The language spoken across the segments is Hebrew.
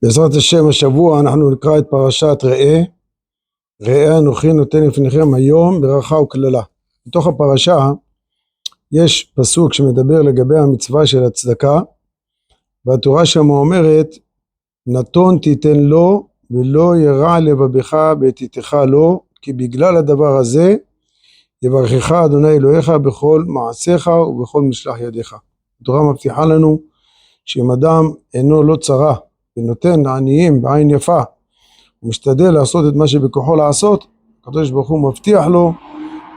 בעזרת השם השבוע אנחנו נקרא את פרשת ראה. ראה אנוכי נותן לפניכם היום ברכה וקללה. בתוך הפרשה יש פסוק שמדבר לגבי המצווה של הצדקה, והתורה שם אומרת נתון תיתן לו ולא ירע לבבך בתיתך לו, כי בגלל הדבר הזה יברכך אדוני אלוהיך בכל מעשיך ובכל משלח ידיך. התורה מבטיחה לנו שאם אדם אינו לא צרה ונותן לעניים בעין יפה ומשתדל לעשות את מה שבכוחו לעשות, הקדוש ברוך הוא מבטיח לו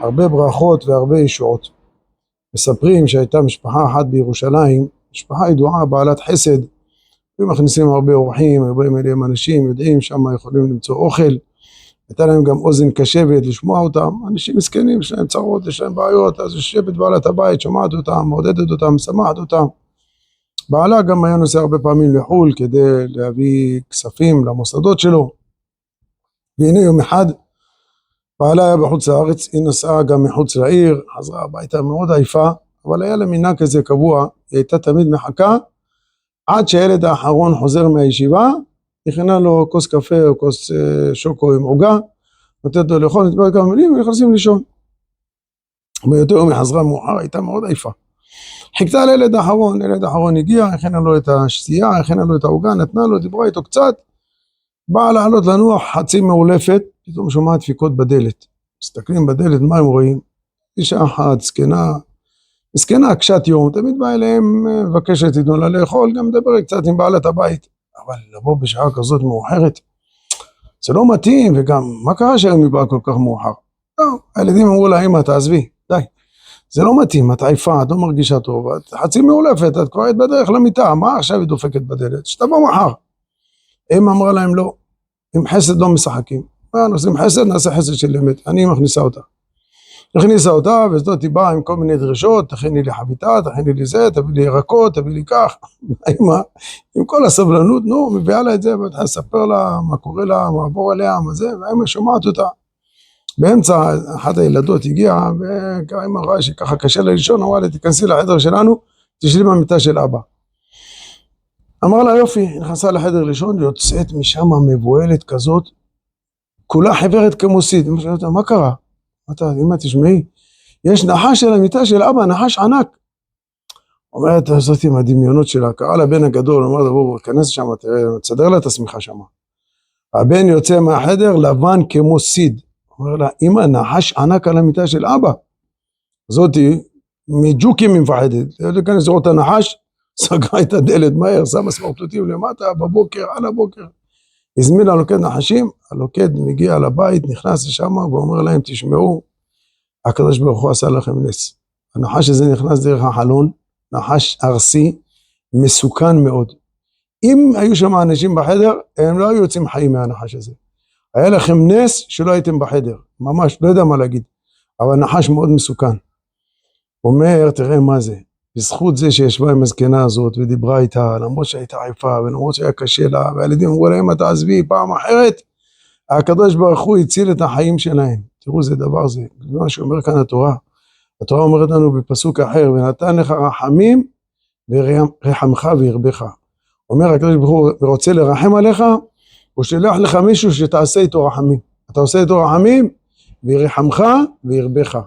הרבה ברכות והרבה ישועות. מספרים שהייתה משפחה אחת בירושלים, משפחה ידועה בעלת חסד, ומכניסים הרבה אורחים, הרבה מלאים אנשים, יודעים שם יכולים למצוא אוכל, הייתה להם גם אוזן קשבת לשמוע אותם, אנשים מסכנים, יש להם צרות, יש להם בעיות, אז יושבת בעלת הבית, שומעת אותם, מעודדת אותם, שמחת אותם. בעלה גם היה נוסע הרבה פעמים לחול כדי להביא כספים למוסדות שלו, והנה יום אחד בעלה היה בחוץ לארץ, היא נסעה גם מחוץ לעיר, חזרה הביתה מאוד עייפה, אבל היה לה מנהג כזה קבוע, היא הייתה תמיד מחכה עד שהילד האחרון חוזר מהישיבה, הכינה לו כוס קפה או כוס שוקו עם עוגה, נותנת לו לאכול, נדבר כמה מילים ונכנסים לישון. ביותר יום היא חזרה מאוחר, הייתה מאוד עייפה. חיכתה לילד האחרון, ילד האחרון הגיע, הכינה לו את השתייה, הכינה לו את העוגה, נתנה לו, דיברה איתו קצת, באה לעלות לנוח חצי מעולפת, פתאום שומעת דפיקות בדלת. מסתכלים בדלת, מה הם רואים? אישה אחת, זקנה, מסכנה קשת יום, תמיד באה אליהם, מבקשת תיתנו לה לאכול, גם מדבר קצת עם בעלת הבית. אבל לבוא בשעה כזאת מאוחרת, זה לא מתאים, וגם, מה קרה שהיום היא באה כל כך מאוחר? לא, הילדים אמרו לה, אמא, תעזבי, די. זה לא מתאים, את עייפה, את לא מרגישה טוב, את חצי מעולפת, את כבר היית בדרך למיטה, מה עכשיו היא דופקת בדלת? שתבוא מחר. אמא אמרה להם לא, עם חסד לא משחקים. נעשים חסד, נעשה חסד של אמת, אני מכניסה אותה. הכניסה אותה, וזאת היא באה עם כל מיני דרישות, תכיני לי חביתה, תכיני לי זה, תביא לי ירקות, תביא לי כך. אמא, עם כל הסבלנות, נו, מביאה לה את זה, ואתה ספר לה מה קורה לה, מה עבור עליה, מה זה, ואמא שומעת אותה. באמצע אחת הילדות הגיעה, ואמא ראה שככה קשה לה לישון, אמרה לה, תיכנסי לחדר שלנו, תשלי במיטה של אבא. אמרה לה יופי, נכנסה לחדר לישון, יוצאת משם מבועלת כזאת, כולה חברת כמו סיד. אמא שאלה אותה, מה קרה? אמא תשמעי, יש נחש של המיטה של אבא, נחש ענק. אומרת, זאת עם הדמיונות שלה, קרא לבן הגדול, אמרת, בוא, כנס שם, תסדר לה את השמיכה שם. הבן יוצא מהחדר, לבן כמו סיד. אומר לה, אמא, נחש ענק על המיטה של אבא. זאתי, מג'וקים היא מפחדת. להיכנס לראות את הנחש, סגרה את הדלת מהר, שמה סמרטוטים למטה, בבוקר, על הבוקר. הזמינה לוקד נחשים, הלוקד מגיע לבית, נכנס לשם, ואומר להם, תשמעו, הקדוש ברוך הוא עשה לכם נס. הנחש הזה נכנס דרך החלון, נחש ארסי, מסוכן מאוד. אם היו שם אנשים בחדר, הם לא היו יוצאים חיים מהנחש הזה. היה לכם נס שלא הייתם בחדר, ממש, לא יודע מה להגיד, אבל נחש מאוד מסוכן. אומר, תראה מה זה, בזכות זה שישבה עם הזקנה הזאת ודיברה איתה, למרות שהייתה עייפה ולמרות שהיה קשה לה, והילדים אמרו להם, אתה עזבי פעם אחרת, הקדוש ברוך הוא הציל את החיים שלהם. תראו זה דבר זה, זה מה שאומר כאן התורה. התורה אומרת לנו בפסוק אחר, ונתן לך רחמים ורחמך וירבך. אומר הקדוש ברוך הוא רוצה לרחם עליך, הוא שילח לך מישהו שתעשה איתו רחמים. אתה עושה איתו רחמים וירחמך וירבך.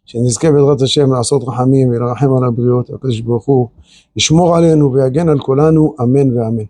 שנזכה בעזרת השם לעשות רחמים ולרחם על הבריות, הקדוש ברוך הוא ישמור עלינו ויגן על כולנו, אמן ואמן.